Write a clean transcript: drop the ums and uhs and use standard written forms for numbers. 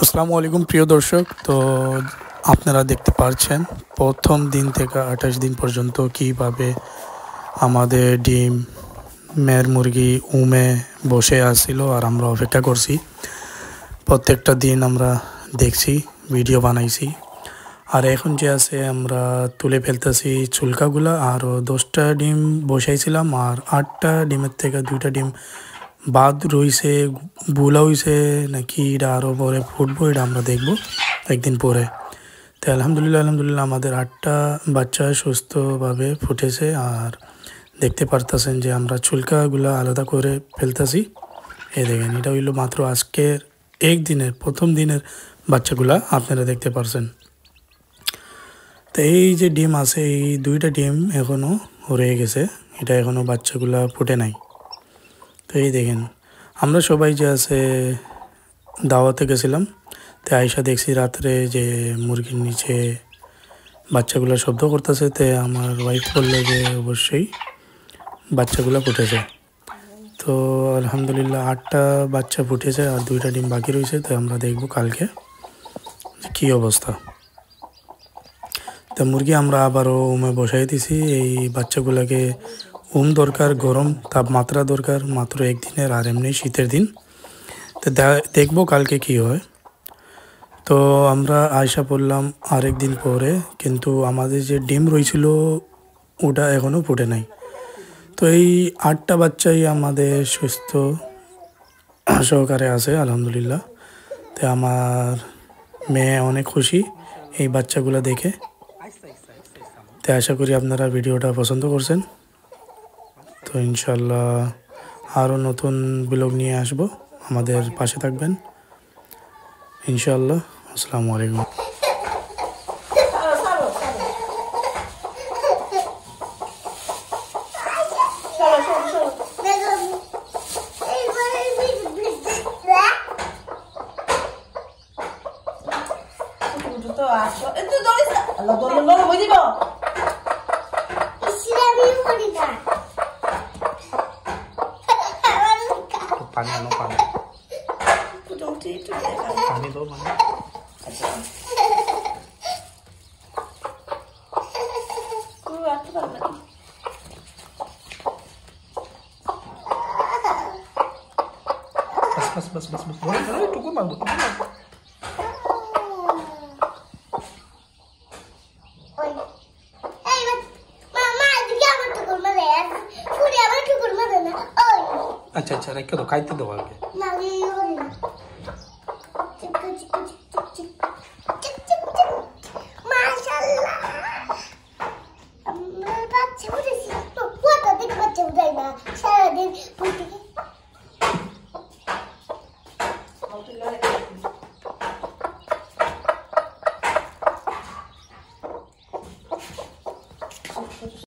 আসসালামু আলাইকুম প্রিয় দর্শক। তো আপনারা দেখতে পাচ্ছেন প্রথম দিন থেকে 28 দিন পর্যন্ত কিভাবে আমাদের ডিম মেয়ের মুরগি উমে বসে আসছিল আর আমরা অপেক্ষা করছি। প্রত্যেকটা দিন আমরা দেখছি, ভিডিও বানাইছি। আর এখন যে আছে আমরা তুলে ফেলতেছি চুলকাগুলা। আর 10টা ডিম বসাইছিলাম আর 8টা ডিমের থেকে 2টা ডিম বাদ রইছে, বুলা হইছে নাকি এটা আরও পরে ফুটবো, এটা আমরা দেখবো একদিন পরে। তো আলহামদুলিল্লাহ আমাদের 8টা বাচ্চা সুস্থভাবে ফুটেছে। আর দেখতে পারতেছেন যে আমরা চুলকাগুলা আলাদা করে ফেলতেছি। এই দেখেন, এটা হইলো মাত্র আজকের একদিনের প্রথম দিনের বাচ্চাগুলা আপনারা দেখতে পারছেন। তো এই যে ডিম আছে, এই 2টা ডিম এখনও রয়ে গেছে, এটা এখনও বাচ্চাগুলা ফুটে নাই। তো এই দেখেন, আমরা সবাই যে আছে দাওয়াতে গেছিলাম। তো আয়সা দেখছি রাত্রে যে মুরগির নিচে বাচ্চাগুলো শব্দ করতেছে। তো আমার ওয়াইফ বললো যে অবশ্যই বাচ্চাগুলো ফুটেছে। তো আলহামদুলিল্লাহ 8টা বাচ্চা ফুটেছে আর 2টা ডিম বাকি রয়েছে। তো আমরা দেখব কালকে কী অবস্থা। তো মুরগি আমরা আবারও উমে বসাই দিছি। এই বাচ্চাগুলোকে দরকার, গরম তাপমাত্রা দরকার, মাত্র একদিনের, আর এমনি শীতের দিন। তো দেখবো কালকে কি হয়। তো আমরা আয়সা পড়লাম আরেক দিন পরে, কিন্তু আমাদের যে ডিম রয়েছিল ওটা এখনও ফুটে নাই। তো এই 8টা বাচ্চাই আমাদের সুস্থ সহকারে আছে আলহামদুলিল্লাহ। তো আমার মেয়ে অনেক খুশি এই বাচ্চাগুলো দেখে। তো আশা করি আপনারা ভিডিওটা পছন্দ করছেন। তো ইনশাল্লাহ আরও নতুন ব্লগ নিয়ে আসবো, আমাদের পাশে থাকবেন ইনশাল্লাহ। আসসালামু আলাইকুম। পানি আনো, পানি পানি দাও, মানে बस टुकुर मारबो। अच्छा अच्छा रख दो, खाइते दो आगे।